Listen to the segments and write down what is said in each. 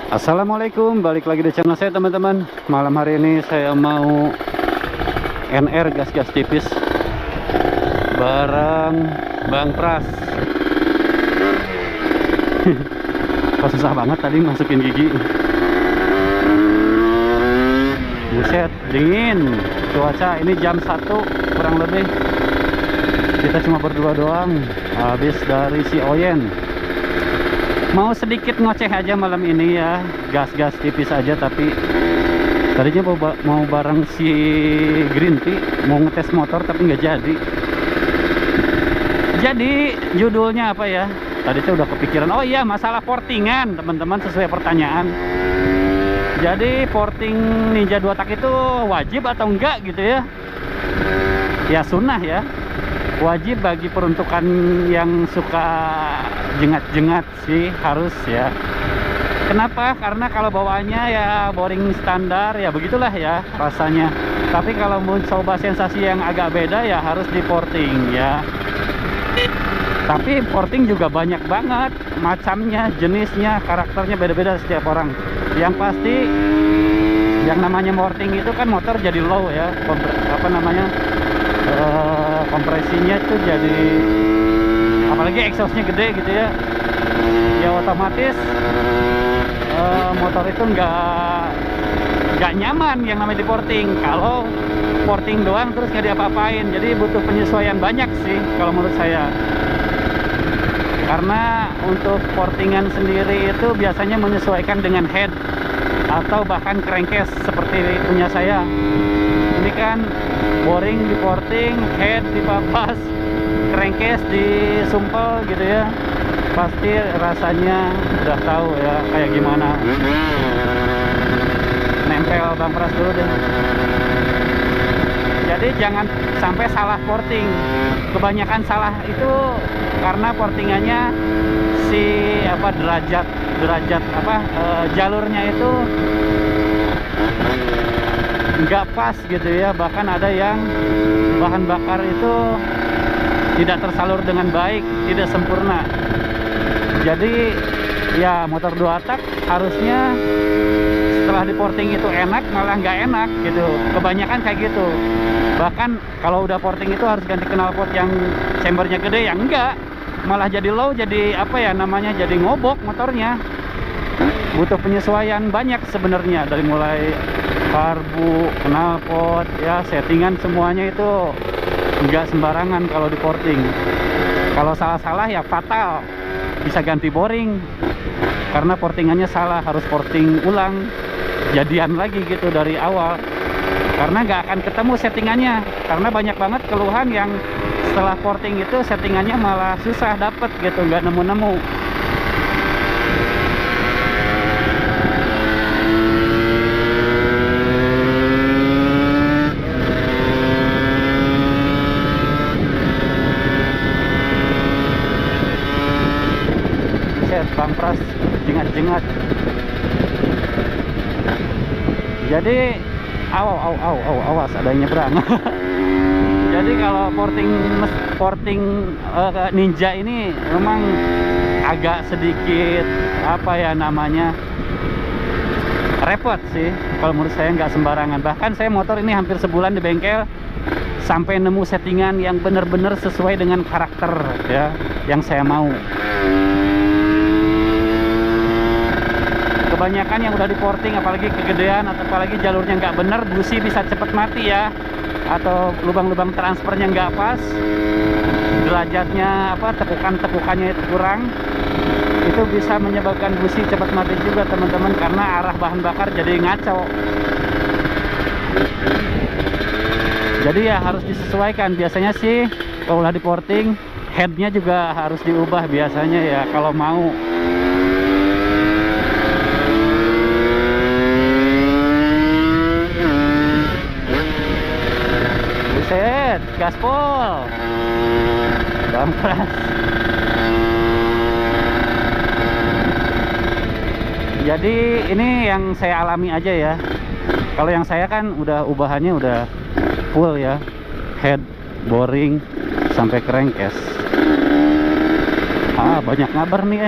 Assalamualaikum, balik lagi di channel saya teman-teman. Malam hari ini saya mau NR gas-gas tipis bareng Bang Pras. Kok susah banget tadi masukin gigi. Buset, dingin cuaca. Ini jam 1 kurang lebih. Kita cuma berdua doang habis dari si Oyen. Mau sedikit ngoceh aja malam ini ya, gas-gas tipis aja. Tapi tadinya mau bareng si Green Tea, mau ngetes motor tapi nggak jadi. Jadi judulnya apa ya? Tadi saya udah kepikiran, oh iya masalah portingan teman-teman, sesuai pertanyaan. Jadi porting Ninja 2 tak itu wajib atau enggak gitu ya? Ya sunnah ya, wajib bagi peruntukan yang suka jengat-jengat sih, harus ya. Kenapa? Karena kalau bawaannya ya boring standar ya begitulah ya rasanya. Tapi kalau mau coba sensasi yang agak beda ya harus di porting ya. Tapi porting juga banyak banget macamnya, jenisnya, karakternya beda-beda setiap orang. Yang pasti yang namanya porting itu kan motor jadi low ya, kompresinya itu jadi, apalagi exhaustnya gede gitu ya, ya otomatis motor itu nggak nyaman yang namanya di porting. Kalau porting doang terus nggak diapa-apain, jadi butuh penyesuaian banyak sih kalau menurut saya. Karena untuk portingan sendiri itu biasanya menyesuaikan dengan head atau bahkan crankcase seperti punya saya. Ini kan boring di porting, head dipapas, crankcase disumpel gitu ya. Pasti rasanya udah tahu ya kayak gimana. Nempel Bang Pras dulu deh. Jadi jangan sampai salah porting. Kebanyakan salah itu karena portingannya si jalurnya itu nggak pas gitu ya. Bahkan ada yang bahan bakar itu tidak tersalur dengan baik, tidak sempurna. Jadi ya motor 2 tak harusnya setelah di porting itu enak, malah nggak enak gitu. Kebanyakan kayak gitu. Bahkan kalau udah porting itu harus ganti knalpot yang chambernya gede, ya enggak, malah jadi low, jadi apa ya namanya, jadi ngobok motornya. Butuh penyesuaian banyak sebenarnya, dari mulai karbu, knalpot ya, settingan semuanya itu enggak sembarangan kalau di porting. Kalau salah-salah ya fatal, bisa ganti boring karena portingannya salah, harus porting ulang, jadian lagi gitu dari awal, karena nggak akan ketemu settingannya. Karena banyak banget keluhan yang setelah porting itu settingannya malah susah dapet gitu, nggak nemu-nemu. Set Bang Pras jengat-jengat. Jadi awas ada yang nyebrang. Jadi kalau porting Ninja ini memang agak sedikit apa ya namanya, repot sih kalau menurut saya, nggak sembarangan. Bahkan saya motor ini hampir sebulan di bengkel sampai nemu settingan yang benar-benar sesuai dengan karakter ya yang saya mau. Kebanyakan yang udah di porting, apalagi kegedean atau apalagi jalurnya nggak bener, busi bisa cepet mati ya, atau lubang-lubang transfernya nggak pas, derajatnya tekukannya itu kurang, itu bisa menyebabkan busi cepet mati juga teman-teman, karena arah bahan bakar jadi ngaco. Jadi ya harus disesuaikan. Biasanya sih kalau udah di porting, headnya juga harus diubah biasanya ya kalau mau. Buset, gaspol Bang Pras. Jadi ini yang saya alami aja ya. Kalau yang saya kan udah ubahannya udah full ya, head, boring, sampai crankcase. Banyak ngabar nih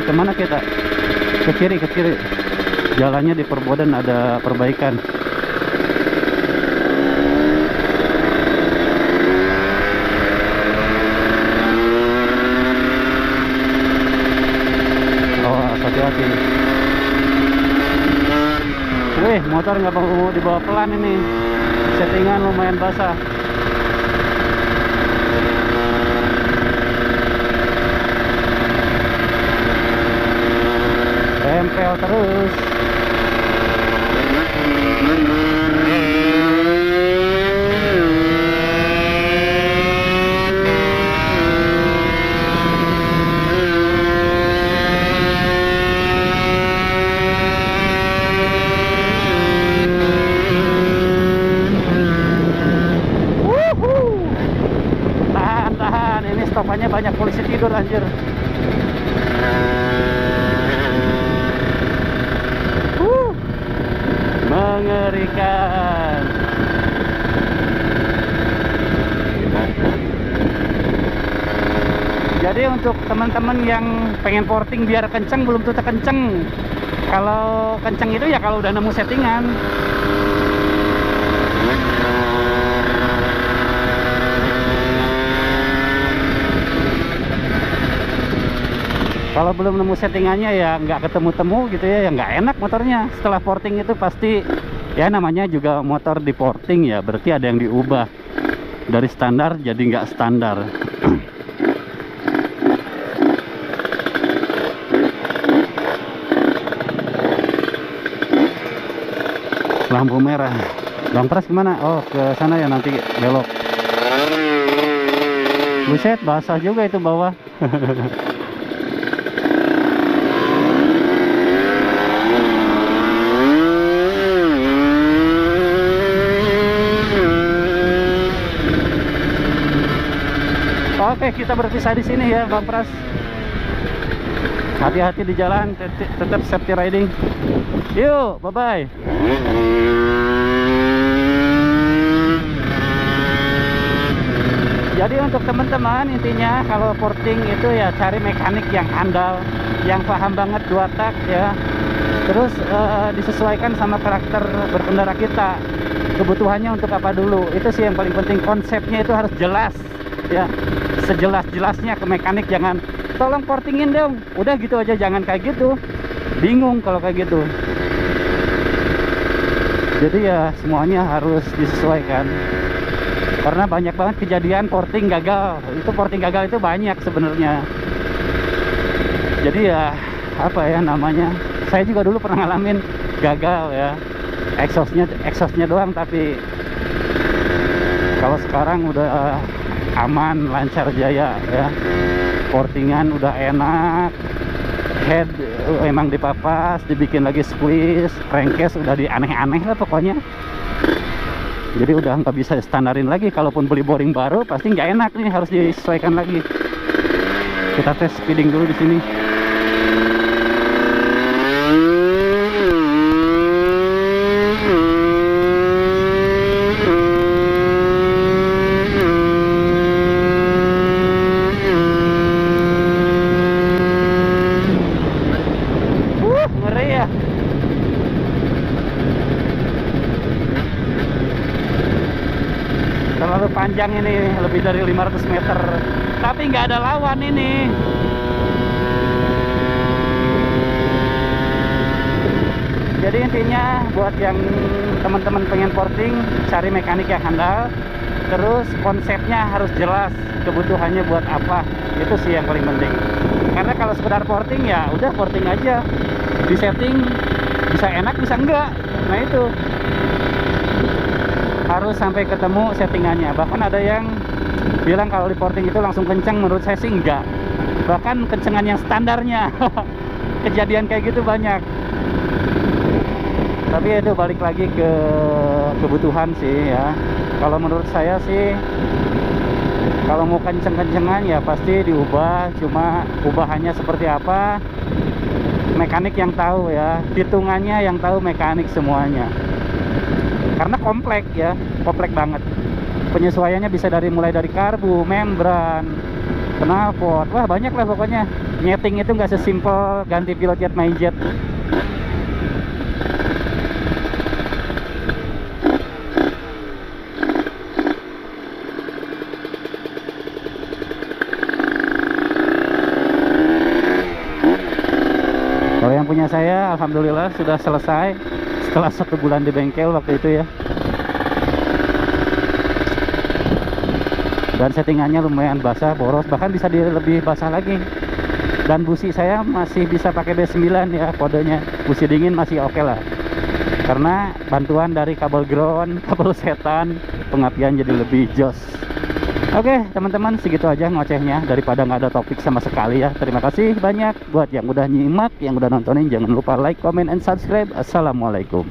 kemana kita? Ke kiri, ke kiri. Jalannya di Perboden ada perbaikan. Oh, hati-hati. Wih, motor nggak mau dibawa pelan ini. Settingan lumayan basah. Tempel terus. Tahan, ini stopannya banyak polisi tidur anjir. Mengerikan. Jadi untuk teman-teman yang pengen porting biar kenceng, belum tentu kenceng. Kalau kenceng itu ya kalau udah nemu settingan. Kalau belum nemu settingannya ya nggak ketemu-temu gitu ya nggak enak motornya. Setelah porting itu pasti ya namanya juga motor di porting ya, berarti ada yang diubah dari standar jadi nggak standar. Lampu merah. Bang Pras gimana? Oh, ke sana ya, nanti belok. Buset, basah juga itu bawah. Oke, kita berpisah di sini ya, Bang Pras. Hati-hati di jalan, tetap safety riding. Yuk, bye-bye. Jadi untuk teman-teman intinya kalau porting itu ya cari mekanik yang andal, yang paham banget dua tak ya. Terus disesuaikan sama karakter berkendara kita. Kebutuhannya untuk apa dulu? Itu sih yang paling penting, konsepnya itu harus jelas ya. Sejelas-jelasnya ke mekanik, jangan tolong portingin dong, udah gitu aja, jangan kayak gitu, bingung kalau kayak gitu. Jadi ya semuanya harus disesuaikan, karena banyak banget kejadian porting gagal. Itu porting gagal itu banyak sebenarnya. Jadi ya apa ya namanya, saya juga dulu pernah ngalamin gagal ya, exhaustnya doang, tapi kalau sekarang udah aman, lancar jaya ya. Portingan udah enak, head emang dipapas, dibikin lagi squeeze, crankcase udah di aneh-aneh lah pokoknya. Jadi udah nggak bisa standarin lagi. Kalaupun beli boring baru pasti nggak enak nih, harus disesuaikan lagi. Kita tes speeding dulu di sini. Terlalu panjang ini, lebih dari 500 meter, tapi nggak ada lawan ini. Jadi intinya buat yang teman-teman pengen porting, cari mekanik yang handal, terus konsepnya harus jelas, kebutuhannya buat apa, itu sih yang paling penting. Karena kalau sekedar porting ya udah porting aja, di setting bisa enak bisa enggak. Nah itu harus sampai ketemu settingannya. Bahkan ada yang bilang kalau di porting itu langsung kencang, menurut saya sih enggak, bahkan kencengan yang standarnya. Kejadian kayak gitu banyak. Tapi itu balik lagi ke kebutuhan sih ya. Kalau menurut saya sih, kalau mau kenceng-kencengan ya pasti diubah, cuma ubahannya seperti apa mekanik yang tahu ya, hitungannya yang tahu mekanik semuanya. Karena komplek ya, komplek banget. Penyesuaiannya bisa mulai dari karbu, membran, knalpot, wah banyak lah pokoknya. Nyeting itu nggak sesimpel ganti pilot jet main jet. Kalau yang punya saya, alhamdulillah sudah selesai setelah 1 bulan di bengkel waktu itu ya. Dan settingannya lumayan basah, boros, bahkan bisa lebih basah lagi. Dan busi saya masih bisa pakai B9 ya kodenya. Busi dingin masih oke lah, karena bantuan dari kabel ground, kabel setan, pengapian jadi lebih jos. Oke teman-teman, segitu aja ngocehnya daripada nggak ada topik sama sekali ya. Terima kasih banyak buat yang udah nyimak, yang udah nontonin. Jangan lupa like, comment, and subscribe. Assalamualaikum.